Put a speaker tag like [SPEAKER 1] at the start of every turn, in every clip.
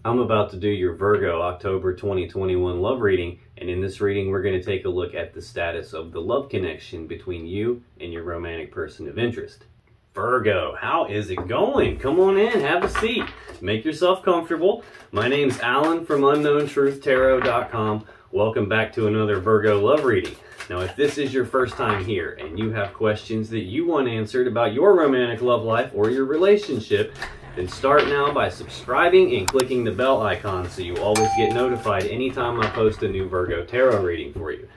[SPEAKER 1] I'm about to do your Virgo October 2021 love reading, and in this reading we're going to take a look at the status of the love connection between you and your romantic person of interest. Virgo, how is it going? Come on in, have a seat, make yourself comfortable. My name's Alan from UnknownTruthTarot.com. Welcome back to another Virgo love reading. Now, if this is your first time here and you have questions that you want answered about your romantic love life or your relationship, then start now by subscribing and clicking the bell icon so you always get notified anytime I post a new Virgo tarot reading for you.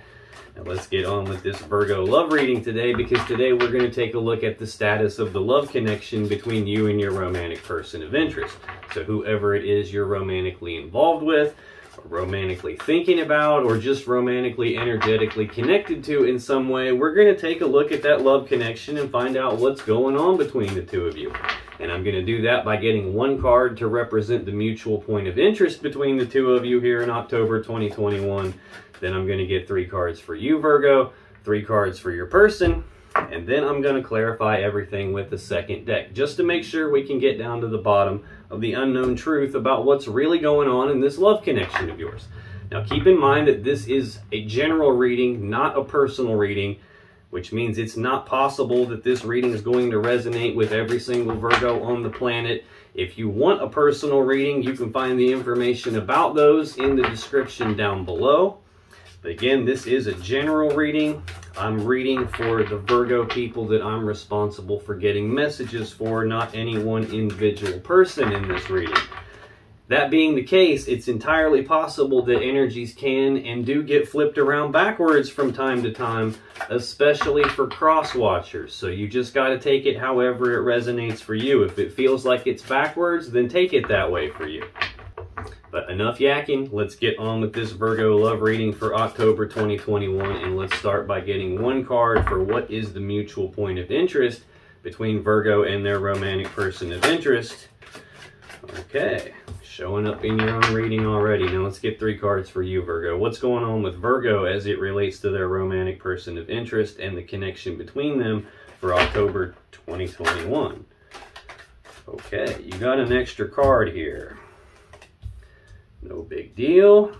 [SPEAKER 1] Now let's get on with this Virgo love reading today, because today we're going to take a look at the status of the love connection between you and your romantic person of interest. So whoever it is you're romantically involved with, romantically thinking about, or just romantically energetically connected to in some way, we're going to take a look at that love connection and find out what's going on between the two of you. And I'm going to do that by getting one card to represent the mutual point of interest between the two of you here in October 2021. Then I'm going to get 3 cards for you, Virgo, 3 cards for your person, and then I'm going to clarify everything with the second deck, just to make sure we can get down to the bottom of the unknown truth about what's really going on in this love connection of yours. Now keep in mind that this is a general reading, not a personal reading, which means it's not possible that this reading is going to resonate with every single Virgo on the planet. If you want a personal reading, you can find the information about those in the description down below. But again, this is a general reading. I'm reading for the Virgo people that I'm responsible for getting messages for, not any one individual person in this reading. That being the case, it's entirely possible that energies can and do get flipped around backwards from time to time, especially for cross watchers. So you just got to take it however it resonates for you. If it feels like it's backwards, then take it that way for you. But enough yakking, let's get on with this Virgo love reading for October 2021, and let's start by getting one card for what is the mutual point of interest between Virgo and their romantic person of interest. Okay, showing up in your own reading already. Now let's get 3 cards for you, Virgo. What's going on with Virgo as it relates to their romantic person of interest and the connection between them for October 2021? Okay, you got an extra card here. No big deal.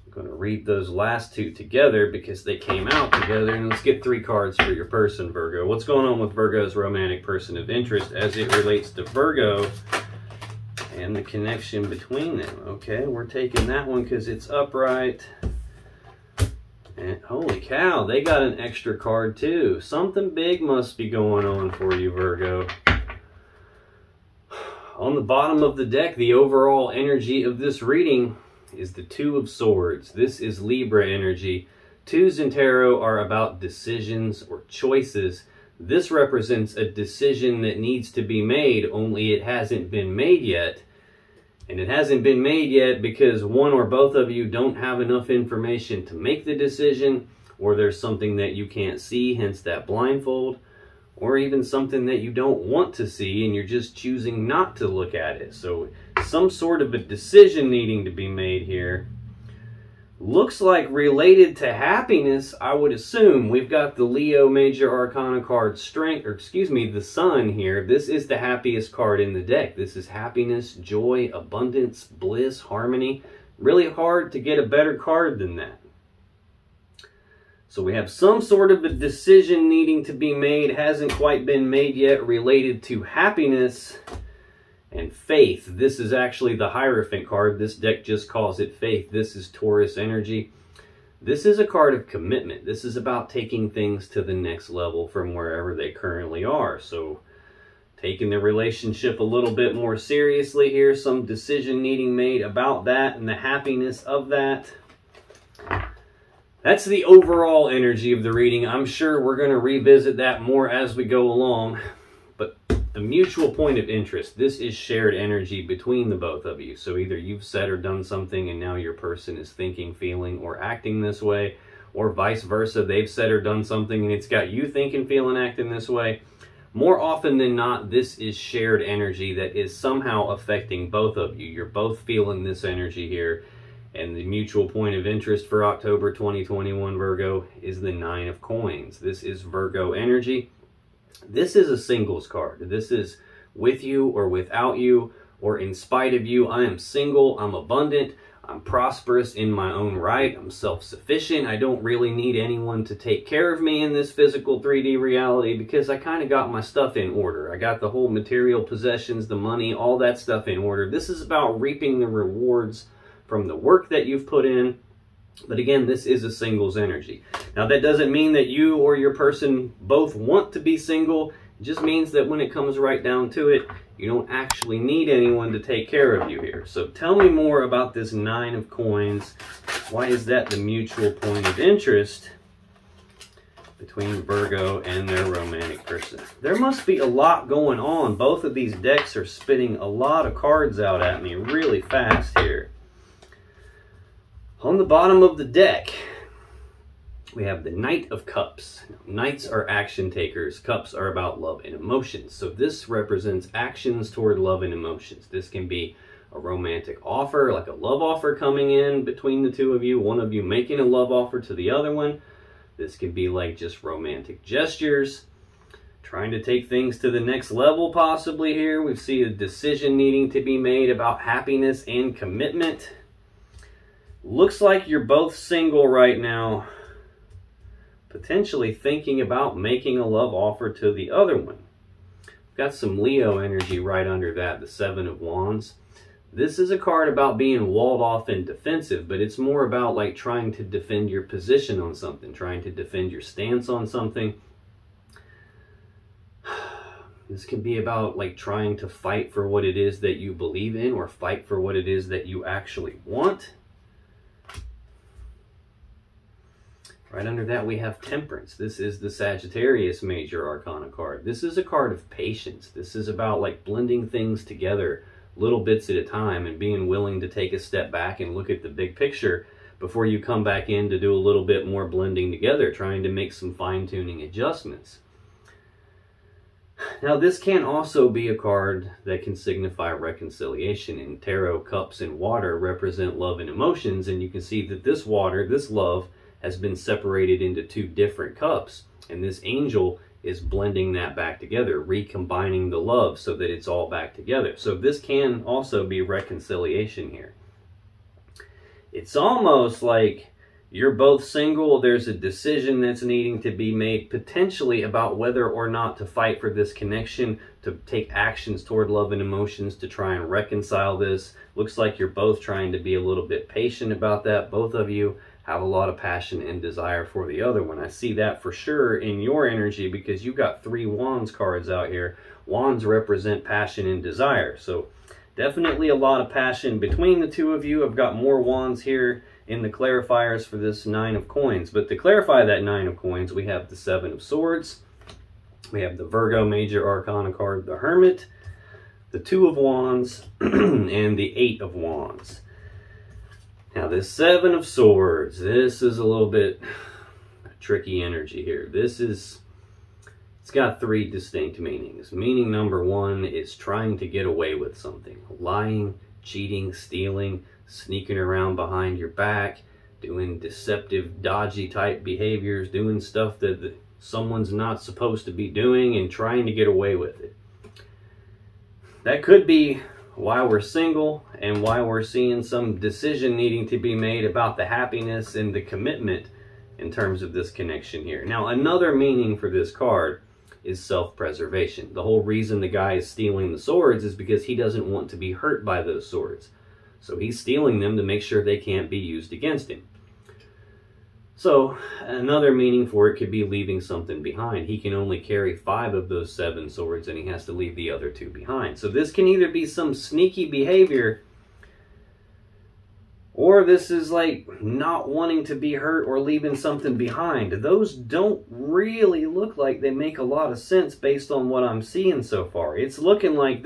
[SPEAKER 1] I'm going to read those last 2 together because they came out together. And let's get 3 cards for your person, Virgo. What's going on with Virgo's romantic person of interest as it relates to Virgo and the connection between them? Okay, we're taking that one because it's upright. And holy cow, they got an extra card too. Something big must be going on for you, Virgo. On the bottom of the deck, the overall energy of this reading is the 2 of Swords. This is Libra energy. 2s in tarot are about decisions or choices. This represents a decision that needs to be made, only it hasn't been made yet. And it hasn't been made yet because one or both of you don't have enough information to make the decision, or there's something that you can't see, hence that blindfold, or even something that you don't want to see and you're just choosing not to look at it. So some sort of a decision needing to be made here. Looks like related to happiness, I would assume. We've got the Leo Major Arcana card, Strength, or excuse me, the Sun here. This is the happiest card in the deck. This is happiness, joy, abundance, bliss, harmony. Really hard to get a better card than that. So we have some sort of a decision needing to be made, hasn't quite been made yet, related to happiness and faith. This is actually the Hierophant card. This deck just calls it faith. This is Taurus energy. This is a card of commitment. This is about taking things to the next level from wherever they currently are. So taking the relationship a little bit more seriously here, some decision needing made about that and the happiness of that. That's the overall energy of the reading. I'm sure we're going to revisit that more as we go along. But the mutual point of interest, this is shared energy between the both of you. So either you've said or done something and now your person is thinking, feeling, or acting this way, or vice versa. They've said or done something and it's got you thinking, feeling, acting this way. More often than not, this is shared energy that is somehow affecting both of you. You're both feeling this energy here. And the mutual point of interest for October 2021, Virgo, is the 9 of Coins. This is Virgo energy. This is a singles card. This is with you or without you or in spite of you. I am single, I'm abundant, I'm prosperous in my own right, I'm self-sufficient. I don't really need anyone to take care of me in this physical 3D reality because I kind of got my stuff in order. I got the whole material possessions, the money, all that stuff in order. This is about reaping the rewards from the work that you've put in. But again, this is a singles energy. Now, that doesn't mean that you or your person both want to be single. It just means that when it comes right down to it, you don't actually need anyone to take care of you here. So tell me more about this 9 of coins. Why is that the mutual point of interest between Virgo and their romantic person? There must be a lot going on. Both of these decks are spitting a lot of cards out at me really fast here. On the bottom of the deck, we have the Knight of Cups. Knights are action takers. Cups are about love and emotions. So this represents actions toward love and emotions. This can be a romantic offer, like a love offer coming in between the two of you. One of you making a love offer to the other one. This can be like just romantic gestures. Trying to take things to the next level possibly here. We see a decision needing to be made about happiness and commitment. Looks like you're both single right now, potentially thinking about making a love offer to the other one. Got some Leo energy right under that, the 7 of Wands. This is a card about being walled off and defensive, but it's more about like trying to defend your position on something, trying to defend your stance on something. This can be about like trying to fight for what it is that you believe in or fight for what it is that you actually want. Right under that, we have Temperance. This is the Sagittarius Major Arcana card. This is a card of patience. This is about like blending things together, little bits at a time, and being willing to take a step back and look at the big picture before you come back in to do a little bit more blending together, trying to make some fine-tuning adjustments. Now, this can also be a card that can signify reconciliation. In tarot, cups and water represent love and emotions, and you can see that this water, this love, has been separated into 2 different cups, and this angel is blending that back together, recombining the love so that it's all back together. So this can also be reconciliation here. It's almost like you're both single, there's a decision that's needing to be made potentially about whether or not to fight for this connection, to take actions toward love and emotions to try and reconcile this. Looks like you're both trying to be a little bit patient about that. Both of you have a lot of passion and desire for the other one. I see that for sure in your energy because you've got 3 Wands cards out here. Wands represent passion and desire. So definitely a lot of passion between the two of you. I've got more Wands here in the clarifiers for this 9 of coins. But to clarify that 9 of coins, we have the 7 of swords. We have the Virgo Major Arcana card, the Hermit, the 2 of Wands, and the 8 of Wands. Now, this 7 of Swords, this is a little bit tricky energy here. It's got 3 distinct meanings. Meaning number 1 is trying to get away with something. Lying, cheating, stealing, sneaking around behind your back, doing deceptive, dodgy type behaviors, doing stuff that someone's not supposed to be doing and trying to get away with it. That could be why we're single and why we're seeing some decision needing to be made about the happiness and the commitment in terms of this connection here. Now, another meaning for this card is self-preservation. The whole reason the guy is stealing the swords is because he doesn't want to be hurt by those swords. So he's stealing them to make sure they can't be used against him. So another meaning for it could be leaving something behind. He can only carry 5 of those 7 swords and he has to leave the other 2 behind. So this can either be some sneaky behavior, or this is like not wanting to be hurt or leaving something behind. Those don't really look like they make a lot of sense based on what I'm seeing so far. It's looking like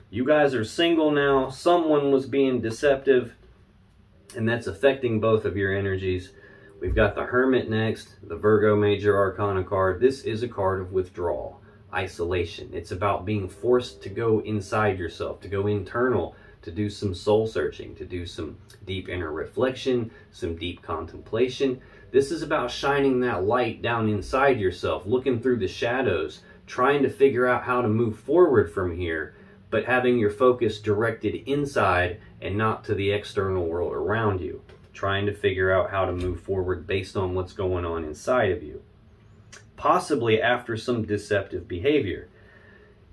[SPEAKER 1] you guys are single now, someone was being deceptive, and that's affecting both of your energies. We've got the Hermit next, the Virgo Major Arcana card. This is a card of withdrawal, isolation. It's about being forced to go inside yourself, to go internal, to do some soul searching, to do some deep inner reflection, some deep contemplation. This is about shining that light down inside yourself, looking through the shadows, trying to figure out how to move forward from here, but having your focus directed inside and not to the external world around you. Trying to figure out how to move forward based on what's going on inside of you. Possibly after some deceptive behavior.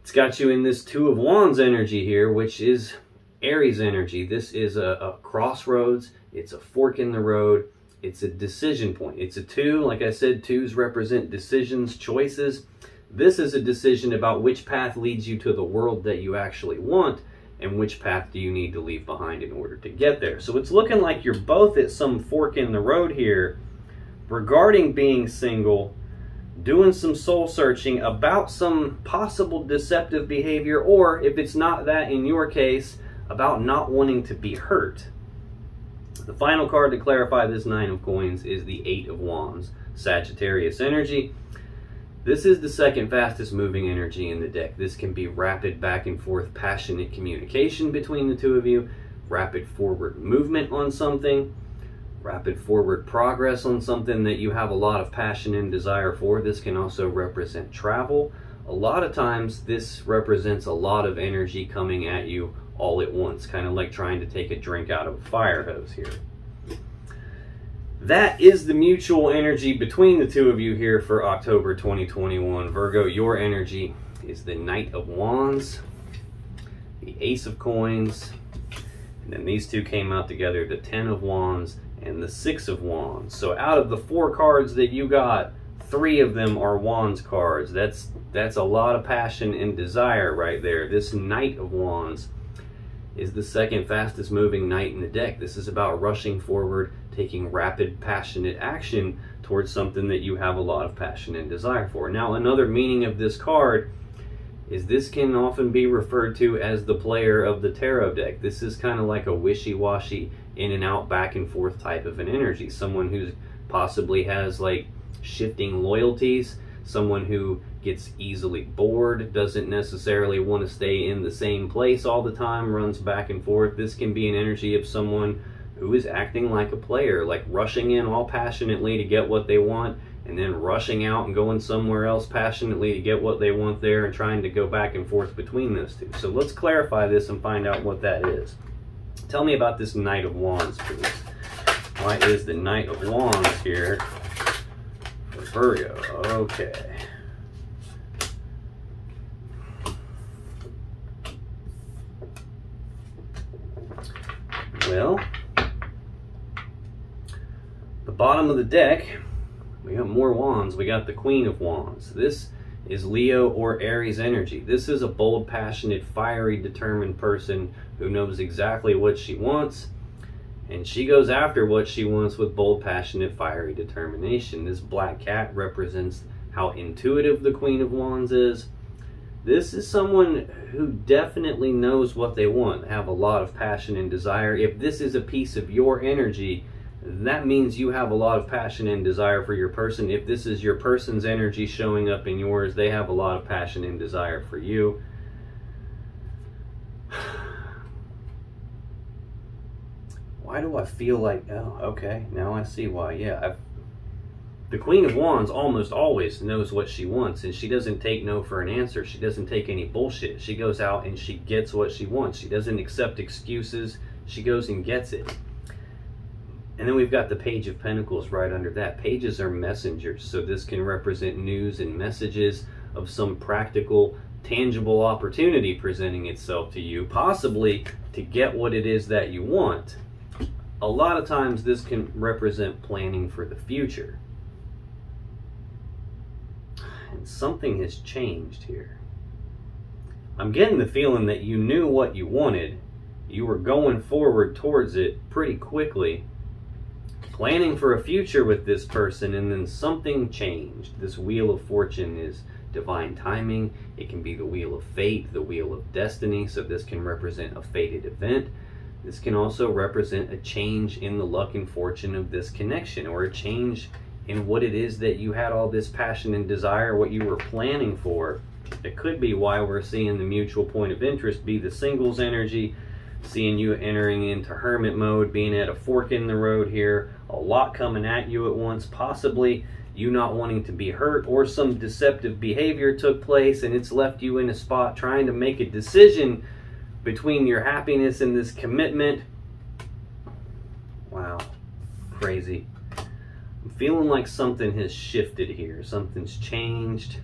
[SPEAKER 1] It's got you in this Two of Wands energy here, which is Aries energy. This is a crossroads. It's a fork in the road. It's a decision point. It's a 2. Like I said, 2s represent decisions, choices. This is a decision about which path leads you to the world that you actually want, and which path do you need to leave behind in order to get there. So it's looking like you're both at some fork in the road here regarding being single, doing some soul searching about some possible deceptive behavior, or if it's not that in your case, about not wanting to be hurt. The final card to clarify this 9 of coins is the 8 of Wands, Sagittarius energy. This is the second fastest moving energy in the deck. This can be rapid back and forth, passionate communication between the two of you, rapid forward movement on something, rapid forward progress on something that you have a lot of passion and desire for. This can also represent travel. A lot of times this represents a lot of energy coming at you all at once, kind of like trying to take a drink out of a fire hose here. That is the mutual energy between the two of you here for October 2021. Virgo, your energy is the Knight of Wands, the Ace of Coins, and then these two came out together, the 10 of Wands and the 6 of Wands. So out of the 4 cards that you got, 3 of them are Wands cards. That's a lot of passion and desire right there. This Knight of Wands is the second fastest moving knight in the deck. This is about rushing forward, taking rapid, passionate action towards something that you have a lot of passion and desire for. Now, another meaning of this card is this can often be referred to as the player of the tarot deck. This is kind of like a wishy-washy, in and out, back and forth type of an energy. Someone who possibly has like shifting loyalties, someone who gets easily bored, doesn't necessarily want to stay in the same place all the time, runs back and forth. This can be an energy of someone who is acting like a player, like rushing in all passionately to get what they want, and then rushing out and going somewhere else passionately to get what they want there, and trying to go back and forth between those two. So let's clarify this and find out what that is. Tell me about this Knight of Wands, please. Why is the Knight of Wands here for Virgo? Okay. Well, the bottom of the deck, we got more wands. We got the Queen of Wands. This is Leo or Aries energy. This is a bold, passionate, fiery, determined person who knows exactly what she wants, and she goes after what she wants with bold, passionate, fiery determination. This black cat represents how intuitive the Queen of Wands is. This is someone who definitely knows what they want, have a lot of passion and desire. If this is a piece of your energy, that means you have a lot of passion and desire for your person. If this is your person's energy showing up in yours, they have a lot of passion and desire for you. Why do I feel like, oh, okay, now I see why. Yeah, the Queen of Wands almost always knows what she wants, and she doesn't take no for an answer. She doesn't take any bullshit. She goes out and she gets what she wants. She doesn't accept excuses. She goes and gets it. And then we've got the Page of Pentacles right under that. Pages are messengers, so this can represent news and messages of some practical, tangible opportunity presenting itself to you, possibly to get what it is that you want. A lot of times this can represent planning for the future. And something has changed here. I'm getting the feeling that you knew what you wanted. You were going forward towards it pretty quickly, planning for a future with this person, and then something changed. This Wheel of Fortune is divine timing. It can be the Wheel of Fate, the Wheel of Destiny, so this can represent a fated event. This can also represent a change in the luck and fortune of this connection, or a change in what it is that you had all this passion and desire, what you were planning for. It could be why we're seeing the mutual point of interest be the singles energy, Seeing you entering into hermit mode, being at a fork in the road here, a lot coming at you at once, possibly you not wanting to be hurt, or some deceptive behavior took place and it's left you in a spot trying to make a decision between your happiness and this commitment. Wow, crazy. I'm feeling like something has shifted here. Something's changed.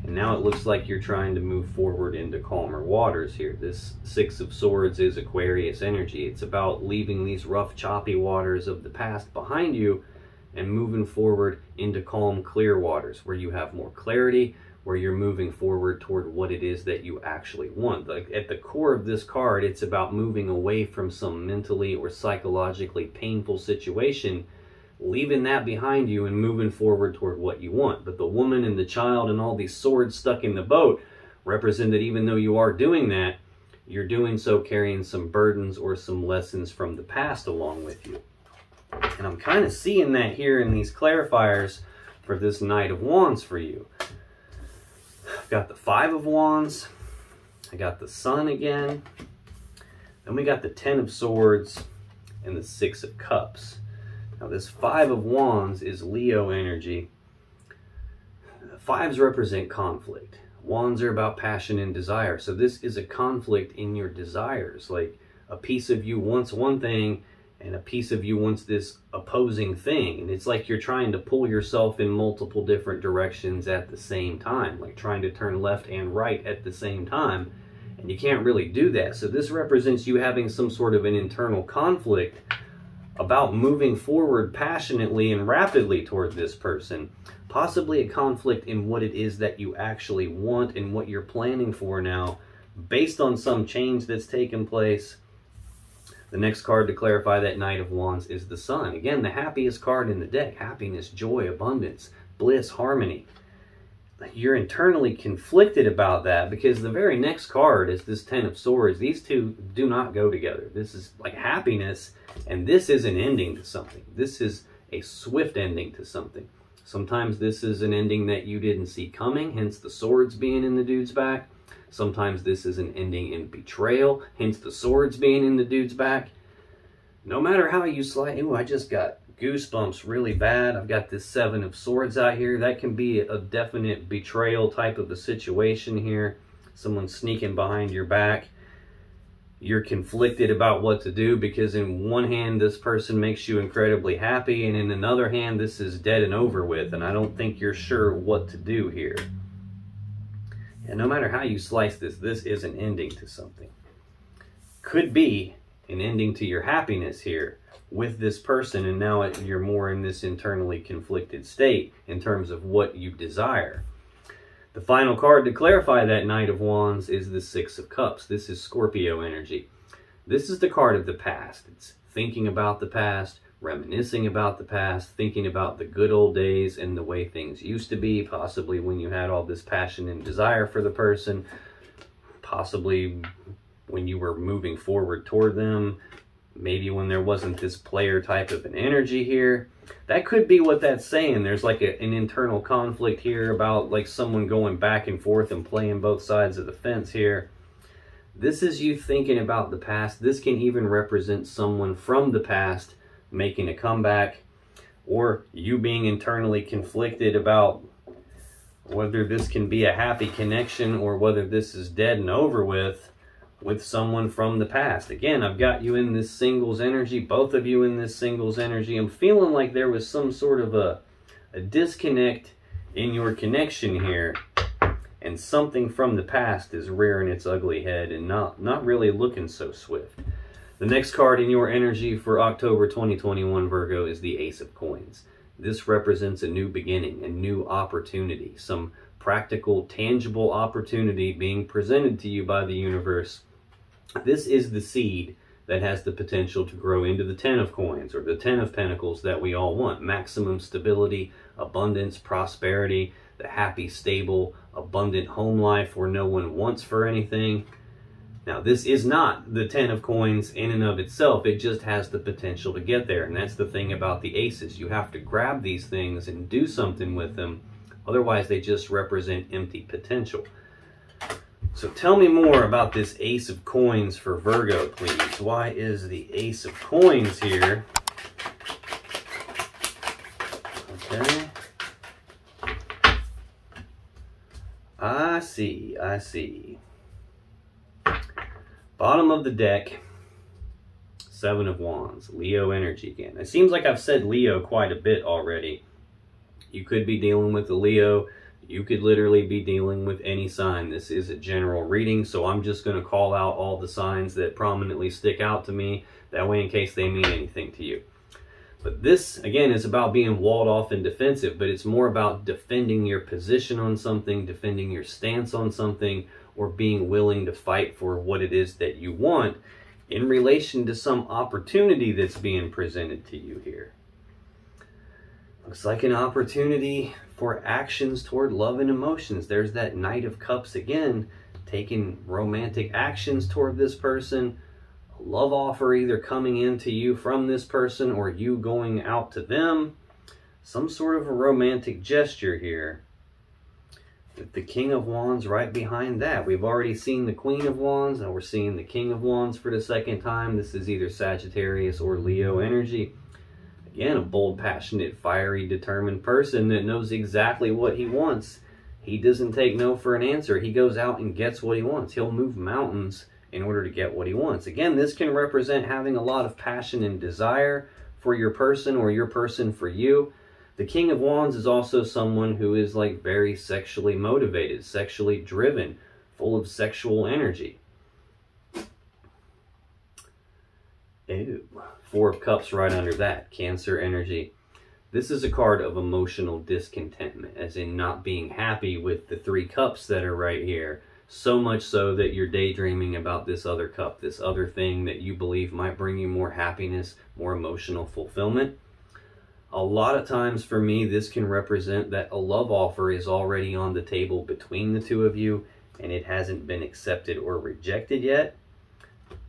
[SPEAKER 1] And now it looks like you're trying to move forward into calmer waters here. This Six of Swords is Aquarius energy. It's about leaving these rough, choppy waters of the past behind you and moving forward into calm, clear waters where you have more clarity, where you're moving forward toward what it is that you actually want. Like at the core of this card, it's about moving away from some mentally or psychologically painful situation, leaving that behind you and moving forward toward what you want. But the woman and the child and all these swords stuck in the boat represent that even though you are doing that, you're doing so carrying some burdens or some lessons from the past along with you. And I'm kind of seeing that here in these clarifiers for this Knight of Wands for you. I've got the Five of Wands. I got the Sun again. Then we got the Ten of Swords and the Six of Cups. Now this Five of Wands is Leo energy. Fives represent conflict. Wands are about passion and desire. So this is a conflict in your desires. Like a piece of you wants one thing and a piece of you wants this opposing thing. And it's like you're trying to pull yourself in multiple different directions at the same time. Like trying to turn left and right at the same time. And you can't really do that. So this represents you having some sort of an internal conflict about moving forward passionately and rapidly toward this person. Possibly a conflict in what it is that you actually want and what you're planning for now, based on some change that's taken place. The next card to clarify that Knight of Wands is the Sun. Again, the happiest card in the deck. Happiness, joy, abundance, bliss, harmony. You're internally conflicted about that because the very next card is this Ten of Swords. These two do not go together. This is like happiness, and this is an ending to something. This is a swift ending to something. Sometimes this is an ending that you didn't see coming, hence the swords being in the dude's back. Sometimes this is an ending in betrayal, hence the swords being in the dude's back. No matter how you slice... Ooh, I just got goosebumps really bad. I've got this Seven of Swords out here. That can be a definite betrayal type of a situation here. Someone sneaking behind your back. You're conflicted about what to do because in one hand this person makes you incredibly happy, and in another hand this is dead and over with, and I don't think you're sure what to do here. And no matter how you slice this, this is an ending to something. Could be an ending to your happiness here with this person, and now you're more in this internally conflicted state in terms of what you desire. The final card to clarify that Knight of Wands is the Six of Cups. This is Scorpio energy. This is the card of the past. It's thinking about the past, reminiscing about the past, thinking about the good old days and the way things used to be, possibly when you had all this passion and desire for the person, possibly when you were moving forward toward them, maybe when there wasn't this player type of an energy here. That could be what that's saying. There's like an internal conflict here about like someone going back and forth and playing both sides of the fence here. This is you thinking about the past. This can even represent someone from the past making a comeback, or you being internally conflicted about whether this can be a happy connection or whether this is dead and over with someone from the past. Again, I've got you in this singles energy, both of you in this singles energy. I'm feeling like there was some sort of a disconnect in your connection here, and something from the past is rearing its ugly head and not really looking so swift. The next card in your energy for October 2021, Virgo, is the Ace of Coins. This represents a new beginning, a new opportunity, some practical, tangible opportunity being presented to you by the universe. This is the seed that has the potential to grow into the Ten of Coins, or the Ten of Pentacles that we all want. Maximum stability, abundance, prosperity, the happy, stable, abundant home life where no one wants for anything. Now, this is not the Ten of Coins in and of itself. It just has the potential to get there. And that's the thing about the aces. You have to grab these things and do something with them. Otherwise, they just represent empty potential. So tell me more about this Ace of Coins for Virgo, please. Why is the Ace of Coins here? Okay. I see. Bottom of the deck, Seven of Wands, Leo energy again. It seems like I've said Leo quite a bit already. You could be dealing with a Leo. You could literally be dealing with any sign. This is a general reading, so I'm just going to call out all the signs that prominently stick out to me. That way, in case they mean anything to you. But this, again, is about being walled off and defensive, but it's more about defending your position on something, defending your stance on something, or being willing to fight for what it is that you want in relation to some opportunity that's being presented to you here. Looks like an opportunity for actions toward love and emotions. There's that Knight of Cups again, taking romantic actions toward this person. A love offer either coming into you from this person or you going out to them. Some sort of a romantic gesture here. With the King of Wands right behind that. We've already seen the Queen of Wands. Now we're seeing the King of Wands for the second time. This is either Sagittarius or Leo energy. Again, a bold, passionate, fiery, determined person that knows exactly what he wants. He doesn't take no for an answer. He goes out and gets what he wants. He'll move mountains in order to get what he wants. Again, this can represent having a lot of passion and desire for your person or your person for you. The King of Wands is also someone who is like very sexually motivated, sexually driven, full of sexual energy. Ew. Four of Cups right under that, Cancer energy. This is a card of emotional discontentment, as in not being happy with the Three Cups that are right here. So much so that you're daydreaming about this other cup, this other thing that you believe might bring you more happiness, more emotional fulfillment. A lot of times for me, this can represent that a love offer is already on the table between the two of you and it hasn't been accepted or rejected yet.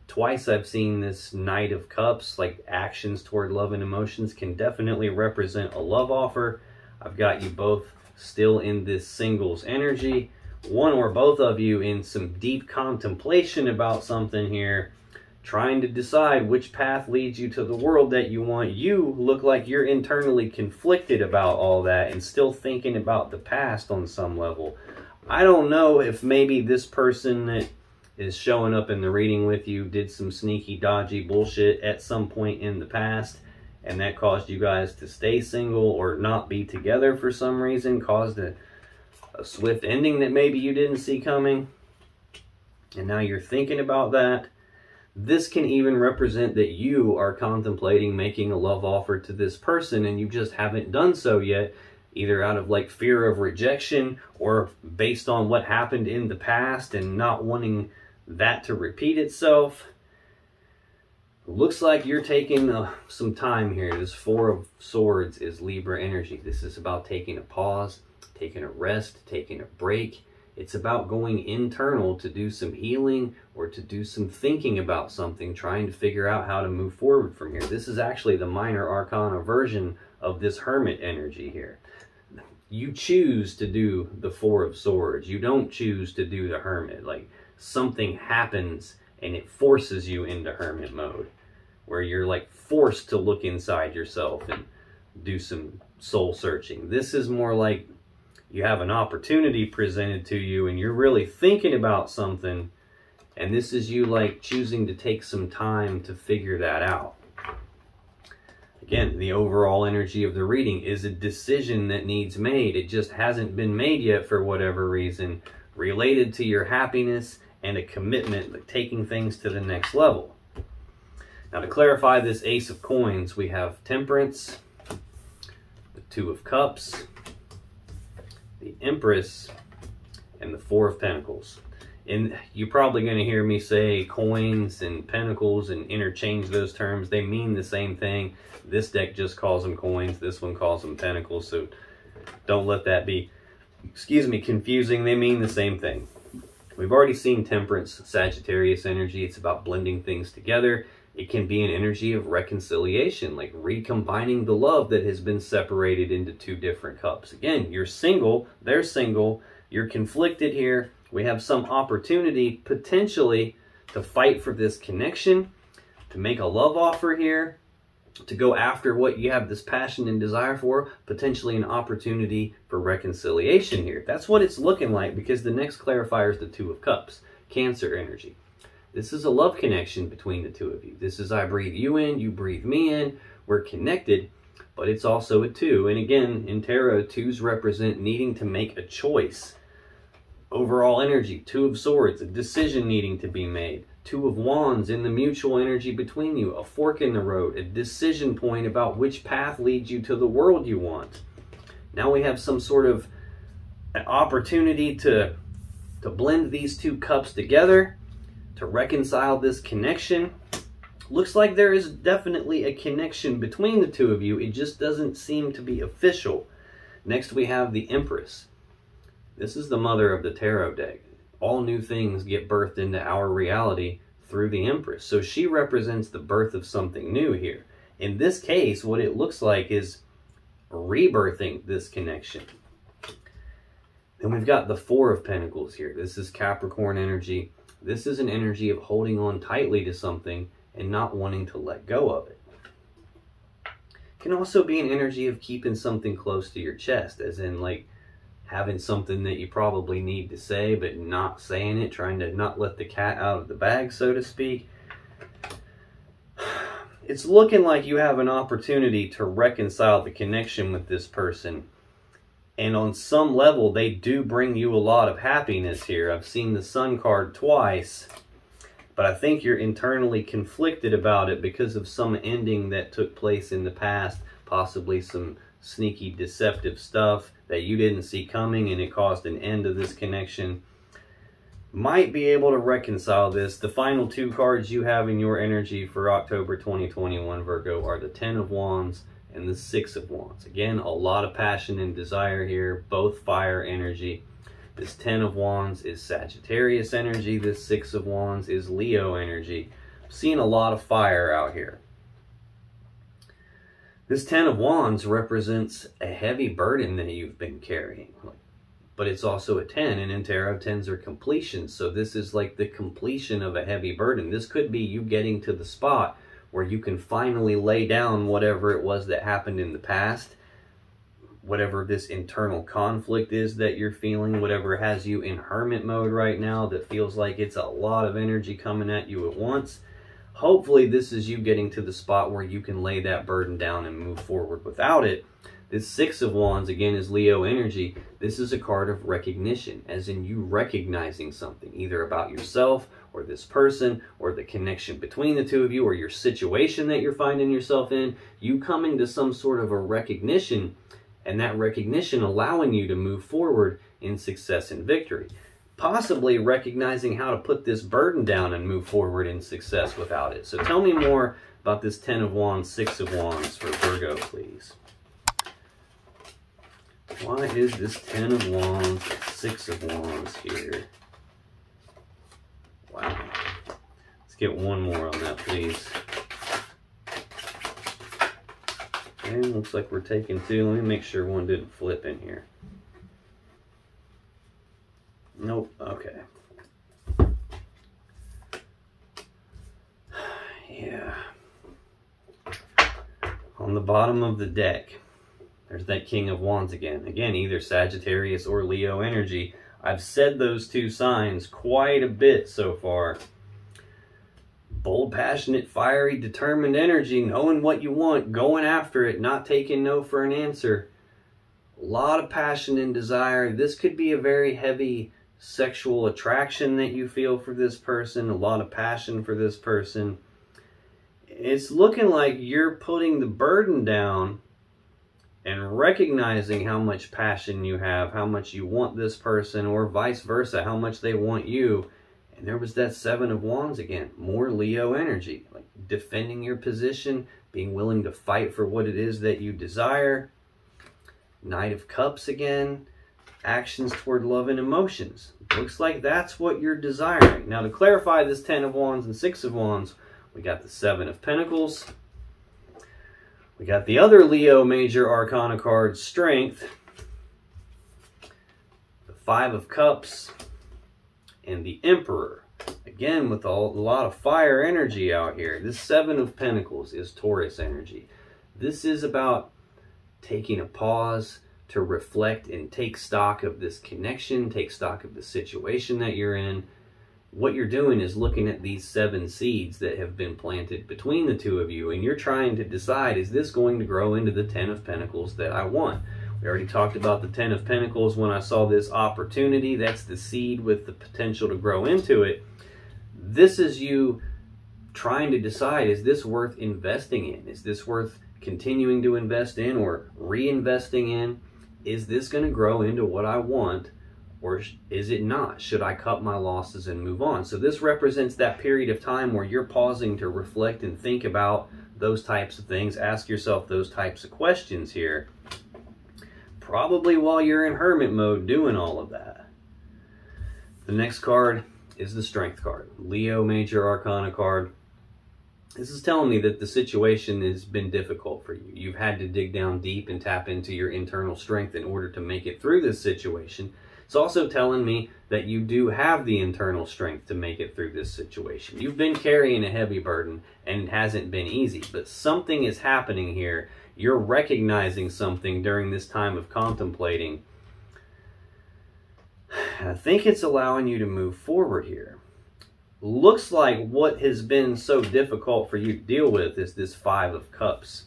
[SPEAKER 1] Twice I've seen this Knight of Cups, like actions toward love and emotions, can definitely represent a love offer. I've got you both still in this singles energy. One or both of you in some deep contemplation about something here, trying to decide which path leads you to the world that you want. You look like you're internally conflicted about all that and still thinking about the past on some level. I don't know if maybe this person that is showing up in the reading with you did some sneaky, dodgy bullshit at some point in the past, and that caused you guys to stay single or not be together for some reason, caused a swift ending that maybe you didn't see coming, and now you're thinking about that. This can even represent that you are contemplating making a love offer to this person and you just haven't done so yet, either out of like fear of rejection or based on what happened in the past and not wanting that to repeat itself. Looks like you're taking some time here. This Four of Swords is Libra energy. This is about taking a pause, taking a rest, taking a break. It's about going internal to do some healing or to do some thinking about something, trying to figure out how to move forward from here. This is actually the minor arcana version of this Hermit energy here. You choose to do the Four of Swords. You don't choose to do the Hermit. Like, something happens and it forces you into Hermit mode, where you're like forced to look inside yourself and do some soul searching. This is more like you have an opportunity presented to you and you're really thinking about something, and this is you like choosing to take some time to figure that out. Again, the overall energy of the reading is a decision that needs made. It just hasn't been made yet for whatever reason, related to your happiness and a commitment, like taking things to the next level. Now, to clarify this Ace of Coins, we have Temperance, the Two of Cups, the Empress, and the Four of Pentacles. And you're probably going to hear me say coins and pentacles and interchange those terms. They mean the same thing. This deck just calls them coins. This one calls them pentacles. So don't let that be, confusing. They mean the same thing. We've already seen Temperance, Sagittarius energy. It's about blending things together. It can be an energy of reconciliation, like recombining the love that has been separated into two different cups. Again, you're single, they're single, you're conflicted here, We have some opportunity potentially to fight for this connection, to make a love offer here, to go after what you have this passion and desire for, potentially an opportunity for reconciliation here. That's what it's looking like, because the next clarifier is the Two of Cups, Cancer energy. This is a love connection between the two of you. This is I breathe you in, you breathe me in, we're connected, but it's also a two. And again, in tarot, twos represent needing to make a choice. Overall energy, Two of Swords, a decision needing to be made. Two of Wands in the mutual energy between you, a fork in the road, a decision point about which path leads you to the world you want. Now we have some sort of an opportunity to blend these two cups together, to reconcile this connection. Looks like there is definitely a connection between the two of you. It just doesn't seem to be official. Next we have the Empress. This is the mother of the tarot deck. All new things get birthed into our reality through the Empress. So she represents the birth of something new here. In this case, what it looks like is rebirthing this connection. Then we've got the Four of Pentacles here. This is Capricorn energy. This is an energy of holding on tightly to something and not wanting to let go of it. It can also be an energy of keeping something close to your chest, as in like having something that you probably need to say, but not saying it, trying to not let the cat out of the bag, so to speak. It's looking like you have an opportunity to reconcile the connection with this person. And on some level, they do bring you a lot of happiness here. I've seen the Sun card twice, but I think you're internally conflicted about it because of some ending that took place in the past, possibly some sneaky, deceptive stuff that you didn't see coming, and it caused an end of this connection. Might be able to reconcile this. The final two cards you have in your energy for October 2021, Virgo, are the Ten of Wands and the Six of Wands. Again, a lot of passion and desire here, both fire energy. This Ten of Wands is Sagittarius energy. This Six of Wands is Leo energy. I'm seeing a lot of fire out here. This Ten of Wands represents a heavy burden that you've been carrying. But it's also a 10, and in tarot, 10s are completion. So this is like the completion of a heavy burden. This could be you getting to the spot where you can finally lay down whatever it was that happened in the past, whatever this internal conflict is that you're feeling, whatever has you in hermit mode right now that feels like it's a lot of energy coming at you at once. Hopefully this is you getting to the spot where you can lay that burden down and move forward without it. This Six of Wands, again, is Leo energy. This is a card of recognition, as in you recognizing something, either about yourself or this person or the connection between the two of you or your situation that you're finding yourself in. You coming to some sort of a recognition, and that recognition allowing you to move forward in success and victory. Possibly recognizing how to put this burden down and move forward in success without it. So tell me more about this Ten of Wands, Six of Wands for Virgo, please. Why is this Ten of Wands, Six of Wands here? Wow. Let's get one more on that, please. And looks like we're taking two. Let me make sure one didn't flip in here. Nope. Okay. Yeah. On the bottom of the deck, there's that King of Wands again. Again, either Sagittarius or Leo energy. I've said those two signs quite a bit so far. Bold, passionate, fiery, determined energy, knowing what you want, going after it, not taking no for an answer. A lot of passion and desire. This could be a very heavy sexual attraction that you feel for this person, a lot of passion for this person. It's looking like you're putting the burden down and recognizing how much passion you have, how much you want this person, or vice versa, how much they want you. And there was that Seven of Wands again, more Leo energy, like defending your position, being willing to fight for what it is that you desire. Knight of Cups again, actions toward love and emotions. Looks like that's what you're desiring. Now to clarify this Ten of Wands and Six of Wands, we got the Seven of Pentacles. We got the other Leo major arcana card, Strength. The Five of Cups. and the Emperor. Again, with a lot of fire energy out here. This Seven of Pentacles is Taurus energy. This is about taking a pause to reflect and take stock of this connection, take stock of the situation that you're in. What you're doing is looking at these 7 seeds that have been planted between the two of you, and you're trying to decide, is this going to grow into the 10 of Pentacles that I want? We already talked about the 10 of Pentacles when I saw this opportunity. That's the seed with the potential to grow into it. This is you trying to decide, is this worth investing in? Is this worth continuing to invest in or reinvesting in? Is this going to grow into what I want, or is it not? Should I cut my losses and move on? So this represents that period of time where you're pausing to reflect and think about those types of things. Ask yourself those types of questions here. Probably while you're in Hermit mode doing all of that. The next card is the Strength card. Leo Major Arcana card. This is telling me that the situation has been difficult for you. You've had to dig down deep and tap into your internal strength in order to make it through this situation. It's also telling me that you do have the internal strength to make it through this situation. You've been carrying a heavy burden and it hasn't been easy, but something is happening here. You're recognizing something during this time of contemplating. I think it's allowing you to move forward here. Looks like what has been so difficult for you to deal with is this 5 of Cups.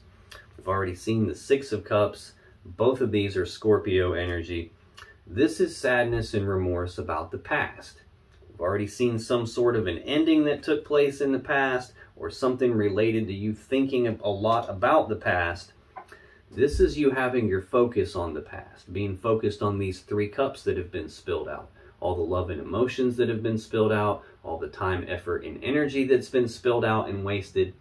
[SPEAKER 1] We've already seen the 6 of Cups. Both of these are Scorpio energy. This is sadness and remorse about the past. We've already seen some sort of an ending that took place in the past, or something related to you thinking a lot about the past. This is you having your focus on the past, being focused on these 3 cups that have been spilled out. All the love and emotions that have been spilled out, all the time, effort, and energy that's been spilled out and wasted.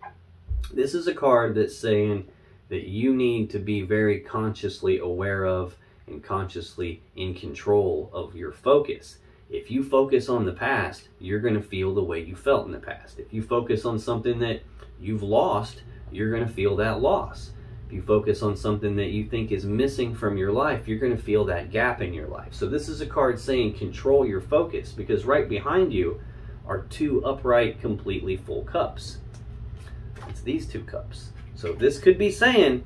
[SPEAKER 1] This is a card that's saying that you need to be very consciously aware of and consciously in control of your focus. If you focus on the past, you're going to feel the way you felt in the past. If you focus on something that you've lost, you're going to feel that loss. If you focus on something that you think is missing from your life, you're going to feel that gap in your life. So this is a card saying control your focus, because right behind you are 2 upright, completely full cups. It's these 2 cups. So this could be saying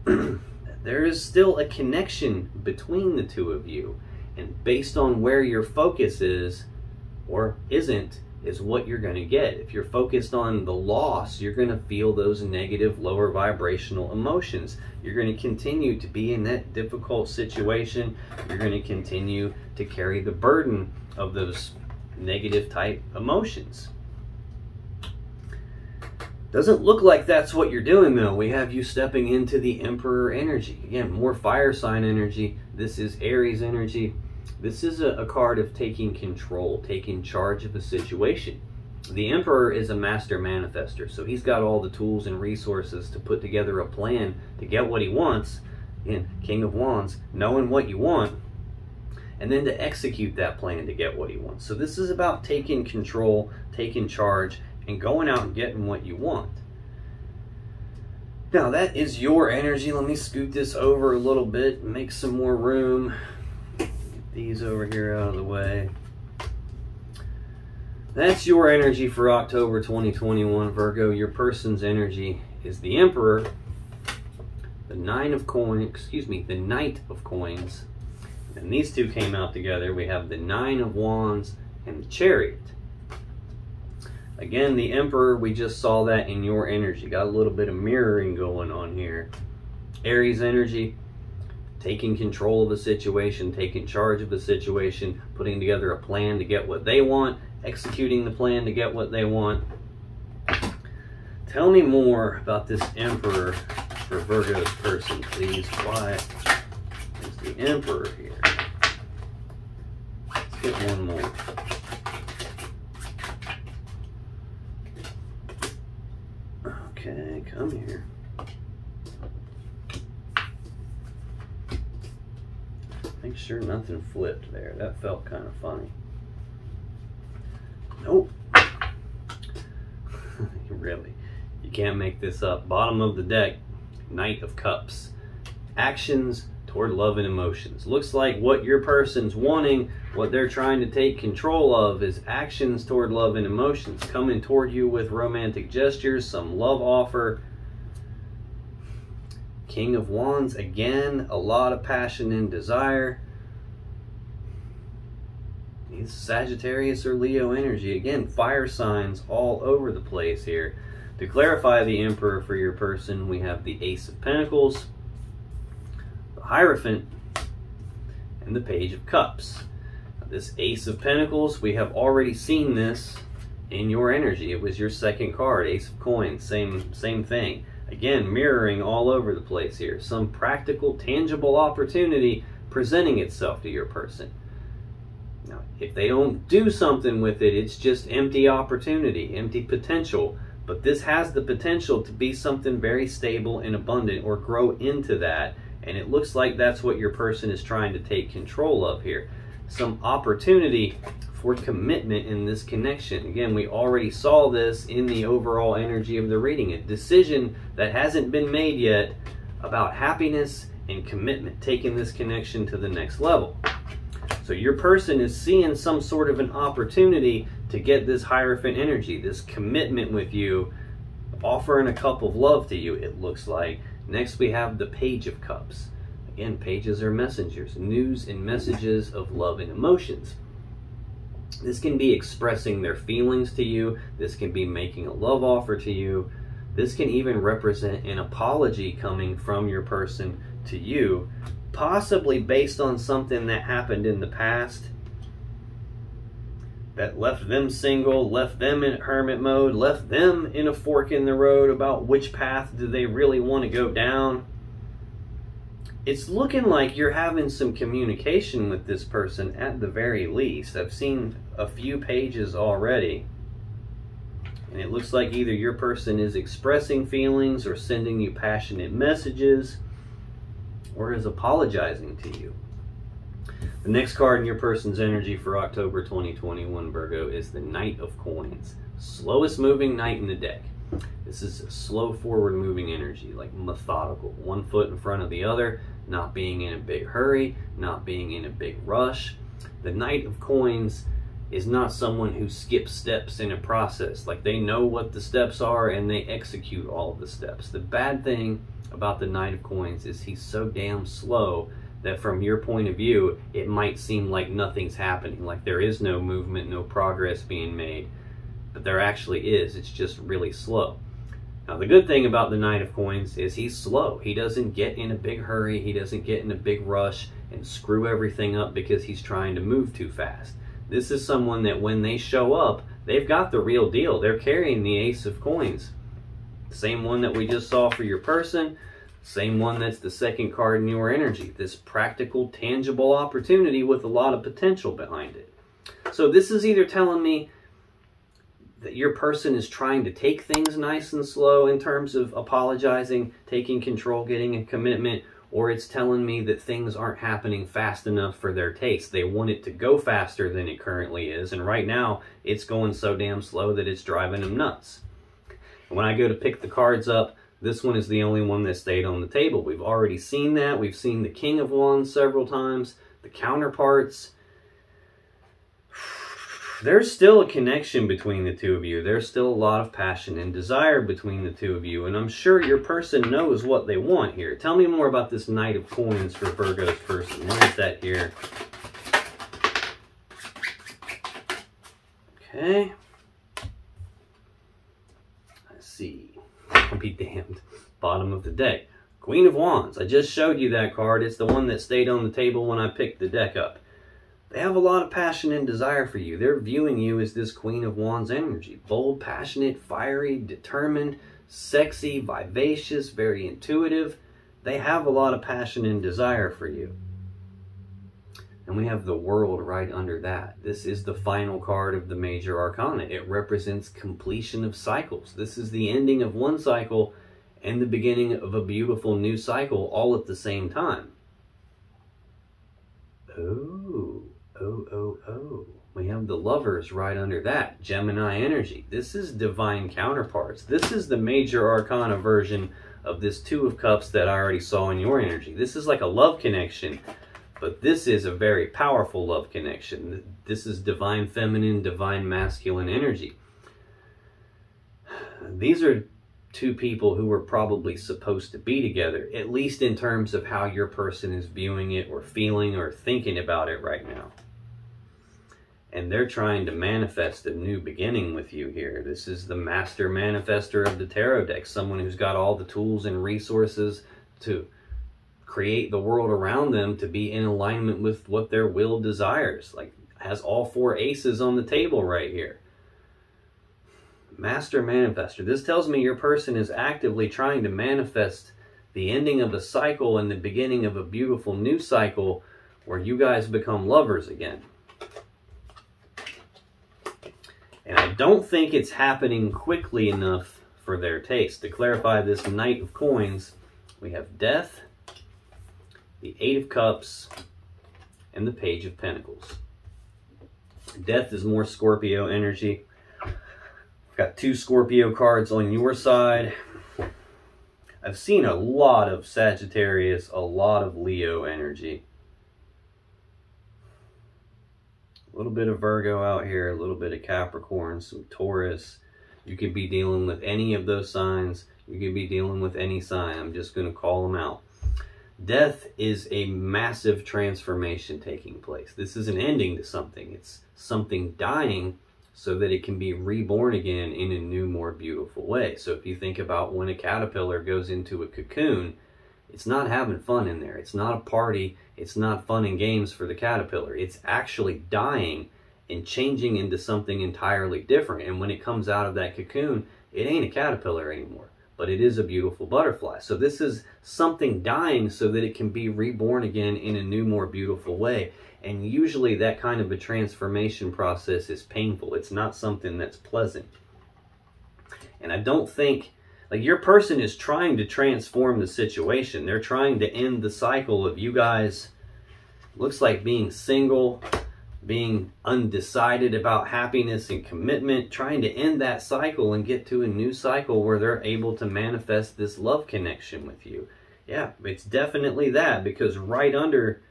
[SPEAKER 1] there is still a connection between the 2 of you. And based on where your focus is or isn't, is what you're going to get. If you're focused on the loss, you're going to feel those negative, lower vibrational emotions. You're going to continue to be in that difficult situation. You're going to continue to carry the burden of those negative type emotions. Doesn't look like that's what you're doing though. We have you stepping into the Emperor energy. Again, more fire sign energy. This is Aries energy. This is a card of taking control, taking charge of a situation. The Emperor is a master manifester, so he's got all the tools and resources to put together a plan to get what he wants. And King of Wands, knowing what you want, and then to execute that plan to get what he wants. So this is about taking control, taking charge, and going out and getting what you want. Now that is your energy. Let me scoot this over a little bit, make some more room. Get these over here out of the way. That's your energy for October 2021, Virgo. Your person's energy is the Emperor, the Knight of Coins, and these 2 came out together. We have the 9 of Wands and the Chariot. Again, the Emperor, we just saw that in your energy. Got a little bit of mirroring going on here. Aries energy, taking control of the situation, taking charge of the situation, putting together a plan to get what they want, executing the plan to get what they want. Tell me more about this Emperor for Virgo's person, please. Why is the Emperor here? Let's get one more. Okay, come here. Make sure nothing flipped there. That felt kind of funny. Nope. Really. You can't make this up. Bottom of the deck, Knight of Cups. Actions toward love and emotions. Looks like what your person's wanting, what they're trying to take control of, is actions toward love and emotions, coming toward you with romantic gestures, some love offer. King of Wands, again, a lot of passion and desire. It's Sagittarius or Leo energy. Again, fire signs all over the place here. To clarify the Emperor for your person, we have the Ace of Pentacles, the Hierophant, and the Page of Cups. Now, this Ace of Pentacles, we have already seen this in your energy. It was your second card. Ace of Coins, same thing. Again, mirroring all over the place here. Some practical, tangible opportunity presenting itself to your person. Now, if they don't do something with it, it's just empty opportunity, empty potential. But this has the potential to be something very stable and abundant, or grow into that. And it looks like that's what your person is trying to take control of here. Some opportunity for commitment in this connection. Again, we already saw this in the overall energy of the reading. A decision that hasn't been made yet about happiness and commitment, taking this connection to the next level. So your person is seeing some sort of an opportunity to get this Hierophant energy, this commitment with you, offering a cup of love to you, it looks like. Next, we have the Page of Cups. Again, pages are messengers, news and messages of love and emotions. This can be expressing their feelings to you. This can be making a love offer to you. This can even represent an apology coming from your person to you, possibly based on something that happened in the past that left them single, left them in hermit mode, left them in a fork in the road about which path do they really want to go down. It's looking like you're having some communication with this person at the very least. I've seen a few pages already, and it looks like either your person is expressing feelings or sending you passionate messages, or is apologizing to you. The next card in your person's energy for October 2021, Virgo, is the Knight of Coins. Slowest moving knight in the deck. This is a slow forward moving energy, like methodical. One foot in front of the other, not being in a big hurry, not being in a big rush. The Knight of Coins is not someone who skips steps in a process. Like, they know what the steps are and they execute all of the steps. The bad thing about the Knight of Coins is he's so damn slow that from your point of view, it might seem like nothing's happening, like there is no movement, no progress being made. But there actually is. It's just really slow. Now, the good thing about the Knight of Coins is he's slow. He doesn't get in a big hurry. He doesn't get in a big rush and screw everything up because he's trying to move too fast. This is someone that when they show up, they've got the real deal. They're carrying the Ace of Coins. Same one that we just saw for your person. Same one that's the second card in your energy. This practical, tangible opportunity with a lot of potential behind it. So this is either telling me that your person is trying to take things nice and slow in terms of apologizing, taking control, getting a commitment, or it's telling me that things aren't happening fast enough for their taste. They want it to go faster than it currently is, and right now it's going so damn slow that it's driving them nuts. And when I go to pick the cards up, this one is the only one that stayed on the table. We've already seen that. We've seen the King of Wands several times, the counterparts. There's still a connection between the two of you. There's still a lot of passion and desire between the two of you. And I'm sure your person knows what they want here. Tell me more about this Knight of Coins for Virgo's person. What is that here? Okay. Let's see. I'll be damned. Bottom of the deck. Queen of Wands. I just showed you that card. It's the one that stayed on the table when I picked the deck up. They have a lot of passion and desire for you. They're viewing you as this Queen of Wands energy. Bold, passionate, fiery, determined, sexy, vivacious, very intuitive. They have a lot of passion and desire for you. And we have the World right under that. This is the final card of the major arcana. It represents completion of cycles. This is the ending of one cycle and the beginning of a beautiful new cycle all at the same time. Oh. We have the Lovers right under that. Gemini energy. This is divine counterparts. This is the major arcana version of this Two of Cups that I already saw in your energy. This is like a love connection, but this is a very powerful love connection. This is divine feminine, divine masculine energy. These are two people who are probably supposed to be together, at least in terms of how your person is viewing it or feeling or thinking about it right now. And they're trying to manifest a new beginning with you here. This is the master manifester of the tarot deck, someone who's got all the tools and resources to create the world around them to be in alignment with what their will desires. Like, has all four aces on the table right here. Master manifester. This tells me your person is actively trying to manifest the ending of a cycle and the beginning of a beautiful new cycle where you guys become lovers again. And I don't think it's happening quickly enough for their taste. To clarify this Knight of Coins, we have Death, the Eight of Cups, and the Page of Pentacles. Death is more Scorpio energy. Got two Scorpio cards on your side. I've seen a lot of Sagittarius, a lot of Leo energy. A little bit of Virgo out here, a little bit of Capricorn, some Taurus. You could be dealing with any of those signs. You could be dealing with any sign. I'm just going to call them out. Death is a massive transformation taking place. This is an ending to something. It's something dying so that it can be reborn again in a new, more beautiful way. So if you think about when a caterpillar goes into a cocoon, it's not having fun in there. It's not a party. It's not fun and games for the caterpillar. It's actually dying and changing into something entirely different. And when it comes out of that cocoon, it ain't a caterpillar anymore, but it is a beautiful butterfly. So this is something dying so that it can be reborn again in a new, more beautiful way. And usually that kind of a transformation process is painful. It's not something that's pleasant. And I don't think, like, your person is trying to transform the situation. They're trying to end the cycle of you guys, looks like being single, being undecided about happiness and commitment, trying to end that cycle and get to a new cycle where they're able to manifest this love connection with you. Yeah, it's definitely that, because right under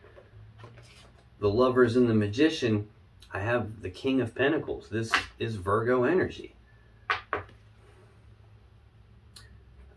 [SPEAKER 1] the Lovers and the Magician, I have the King of Pentacles. This is Virgo energy. I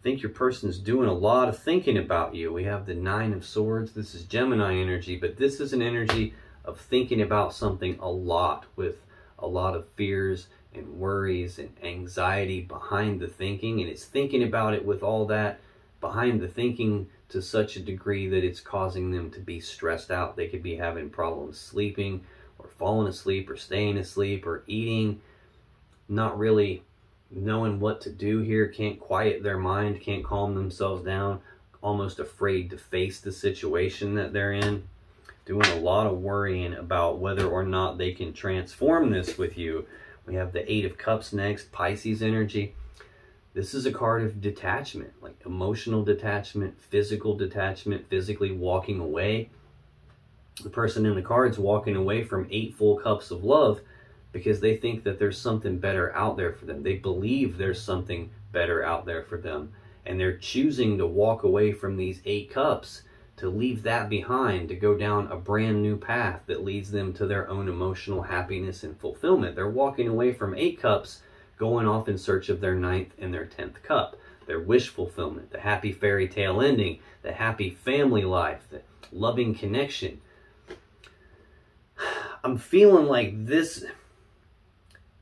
[SPEAKER 1] think your person's doing a lot of thinking about you. We have the Nine of Swords. This is Gemini energy, but this is an energy of thinking about something a lot, with a lot of fears and worries and anxiety behind the thinking. And it's thinking about it with all that behind the thinking to such a degree that it's causing them to be stressed out. They could be having problems sleeping or falling asleep or staying asleep or eating, not really knowing what to do here, can't quiet their mind, can't calm themselves down, almost afraid to face the situation that they're in, doing a lot of worrying about whether or not they can transform this with you. We have the Eight of Cups next, Pisces energy. This is a card of detachment, like emotional detachment, physically walking away. The person in the card's walking away from 8 full cups of love because they think that there's something better out there for them. They believe there's something better out there for them. And they're choosing to walk away from these 8 cups, to leave that behind, to go down a brand new path that leads them to their own emotional happiness and fulfillment. They're walking away from 8 cups, going off in search of their 9th and their 10th cup, their wish fulfillment, the happy fairy tale ending, the happy family life, the loving connection. I'm feeling like this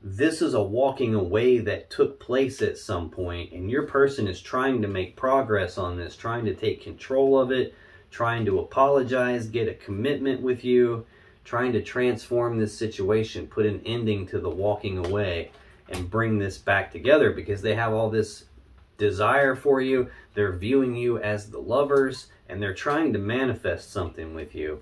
[SPEAKER 1] is a walking away that took place at some point, and your person is trying to make progress on this, trying to take control of it, trying to apologize, get a commitment with you, trying to transform this situation, put an ending to the walking away, and bring this back together, because they have all this desire for you. They're viewing you as the lovers, and they're trying to manifest something with you.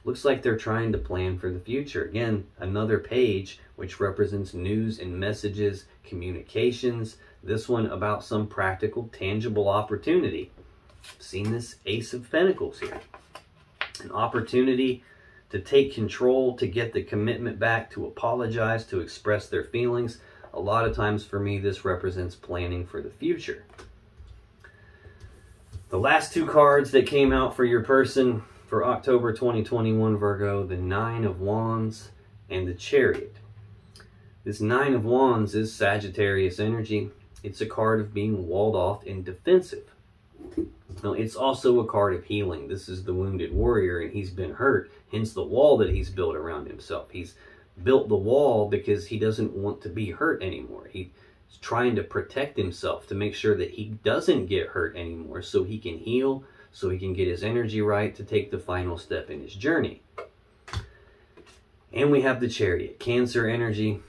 [SPEAKER 1] Looks like they're trying to plan for the future. Again, another page which represents news and messages, communications. This one about some practical, tangible opportunity. I've seen this Ace of Pentacles here. An opportunity to take control, to get the commitment back, to apologize, to express their feelings. A lot of times for me, this represents planning for the future. The last two cards that came out for your person for October 2021, Virgo, the Nine of Wands and the Chariot. This Nine of Wands is Sagittarius energy. It's a card of being walled off and defensive. Now, it's also a card of healing. This is the wounded warrior, and he's been hurt, hence the wall that he's built around himself. He's built the wall because he doesn't want to be hurt anymore. He's trying to protect himself to make sure that he doesn't get hurt anymore, so he can heal, so he can get his energy right to take the final step in his journey. And we have the Chariot, Cancer energy.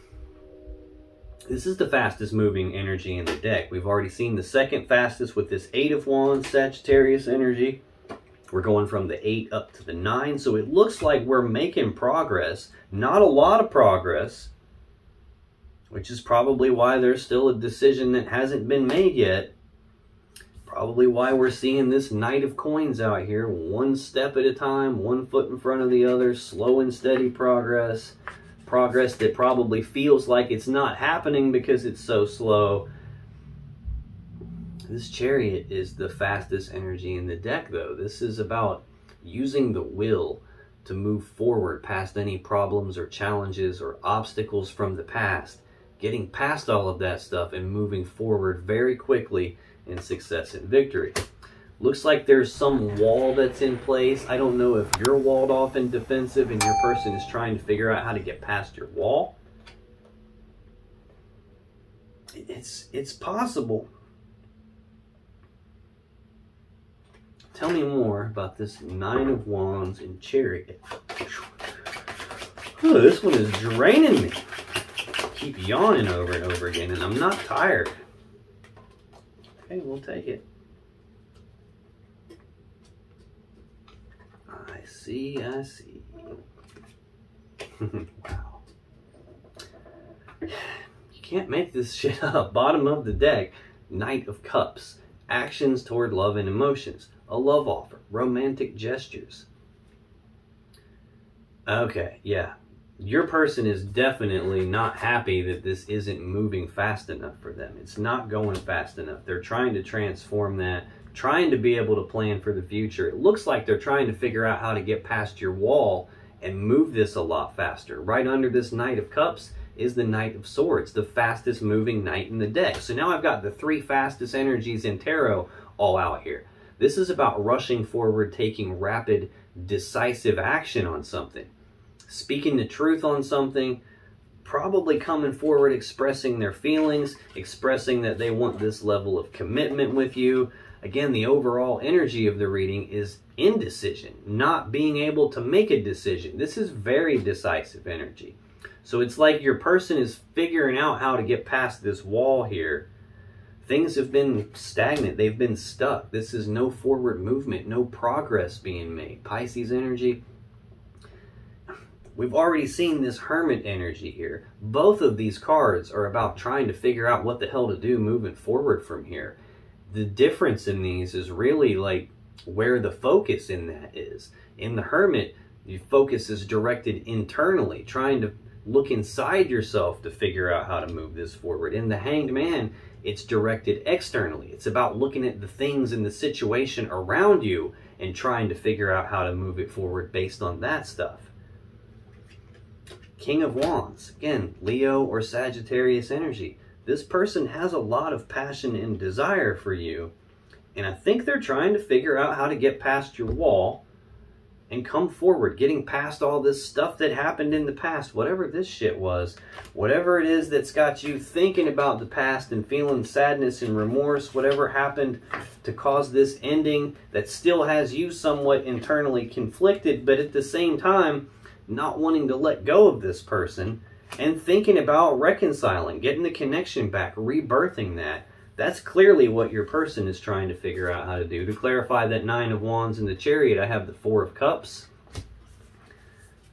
[SPEAKER 1] This is the fastest moving energy in the deck. We've already seen the second fastest with this Eight of Wands, Sagittarius energy. We're going from the 8 up to the 9, so it looks like we're making progress. Not a lot of progress, which is probably why there's still a decision that hasn't been made yet. Probably why we're seeing this Knight of Coins out here, one step at a time, one foot in front of the other, slow and steady progress. Progress that probably feels like it's not happening because it's so slow. This Chariot is the fastest energy in the deck, though. This is about using the will to move forward past any problems or challenges or obstacles from the past, getting past all of that stuff and moving forward very quickly in success and victory. Looks like there's some wall that's in place. I don't know if you're walled off and defensive and your person is trying to figure out how to get past your wall. It's possible. Tell me more about this Nine of Wands and Chariot. Oh, this one is draining me. I keep yawning over and over again, and I'm not tired. Okay, we'll take it. I see. Wow. You can't make this shit up. Bottom of the deck, Knight of Cups. Actions toward love and emotions. A love offer. Romantic gestures. Okay, yeah. Your person is definitely not happy that this isn't moving fast enough for them. It's not going fast enough. They're trying to transform that, trying to be able to plan for the future. It looks like they're trying to figure out how to get past your wall and move this a lot faster. Right under this Knight of Cups is the Knight of Swords, the fastest moving knight in the deck. So now I've got the three fastest energies in tarot all out here. This is about rushing forward, taking rapid, decisive action on something. Speaking the truth on something, probably coming forward, expressing their feelings, expressing that they want this level of commitment with you. Again, the overall energy of the reading is indecision, not being able to make a decision. This is very decisive energy. So it's like your person is figuring out how to get past this wall here. Things have been stagnant. They've been stuck. This is no forward movement, no progress being made. Pisces energy. We've already seen this Hermit energy here. Both of these cards are about trying to figure out what the hell to do moving forward from here. The difference in these is really like where the focus in that is. In the Hermit, the focus is directed internally, trying to look inside yourself to figure out how to move this forward. In the Hanged Man, it's directed externally. It's about looking at the things in the situation around you and trying to figure out how to move it forward based on that stuff. King of Wands, again, Leo or Sagittarius energy. This person has a lot of passion and desire for you, and I think they're trying to figure out how to get past your wall and come forward, getting past all this stuff that happened in the past, whatever this shit was, whatever it is that's got you thinking about the past and feeling sadness and remorse, whatever happened to cause this ending that still has you somewhat internally conflicted, but at the same time, not wanting to let go of this person and thinking about reconciling, getting the connection back, rebirthing that. That's clearly what your person is trying to figure out how to do. To clarify that Nine of Wands and the Chariot, I have the Four of Cups,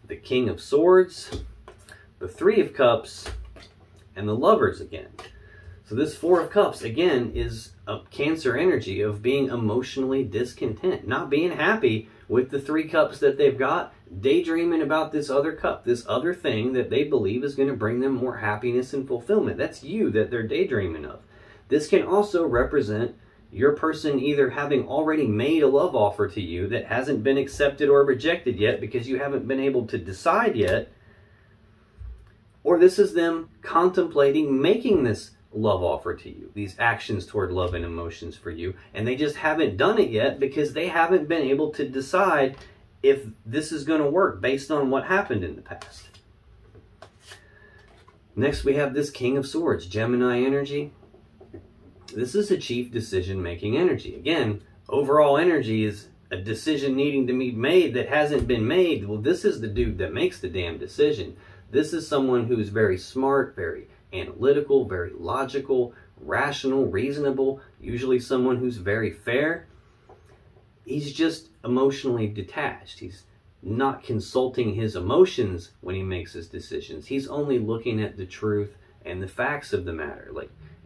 [SPEAKER 1] the King of Swords, the Three of Cups, and the Lovers again. So this Four of Cups, again, is a Cancer energy of being emotionally discontent, not being happy with the 3 cups that they've got, daydreaming about this other cup, this other thing that they believe is going to bring them more happiness and fulfillment. That's you that they're daydreaming of. This can also represent your person either having already made a love offer to you that hasn't been accepted or rejected yet because you haven't been able to decide yet, or this is them contemplating making this love offer to you, these actions toward love and emotions for you, and they just haven't done it yet because they haven't been able to decide if this is going to work based on what happened in the past. Next, we have this King of Swords, Gemini energy. This is a chief decision-making energy. Again, overall energy is a decision needing to be made that hasn't been made. Well, this is the dude that makes the damn decision. This is someone who's very smart, very analytical, very logical, rational, reasonable, usually someone who's very fair. He's just emotionally detached. He's not consulting his emotions when he makes his decisions. He's only looking at the truth and the facts of the matter.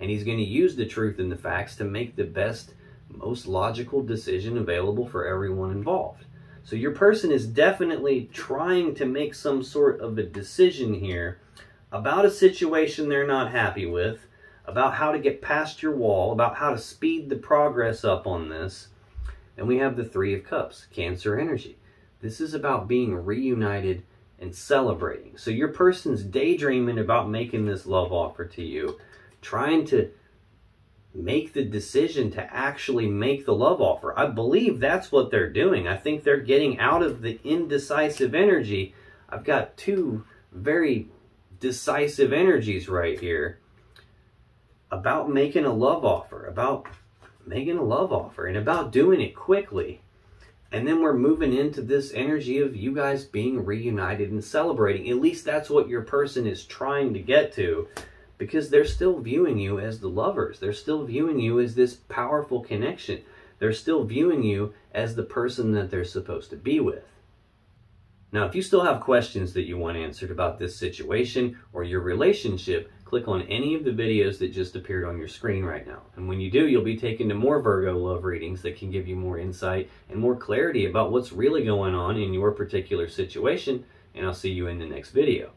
[SPEAKER 1] And he's going to use the truth and the facts to make the best, most logical decision available for everyone involved. So your person is definitely trying to make some sort of a decision here about a situation they're not happy with, about how to get past your wall, about how to speed the progress up on this. And we have the Three of Cups, Cancer energy. This is about being reunited and celebrating. So your person's daydreaming about making this love offer to you, trying to make the decision to actually make the love offer. I believe that's what they're doing. I think they're getting out of the indecisive energy. I've got two very decisive energies right here about making a love offer, and about doing it quickly. And then we're moving into this energy of you guys being reunited and celebrating. At least that's what your person is trying to get to, because they're still viewing you as the lovers. They're still viewing you as this powerful connection. They're still viewing you as the person that they're supposed to be with. Now, if you still have questions that you want answered about this situation or your relationship, click on any of the videos that just appeared on your screen right now. And when you do, you'll be taken to more Virgo love readings that can give you more insight and more clarity about what's really going on in your particular situation. And I'll see you in the next video.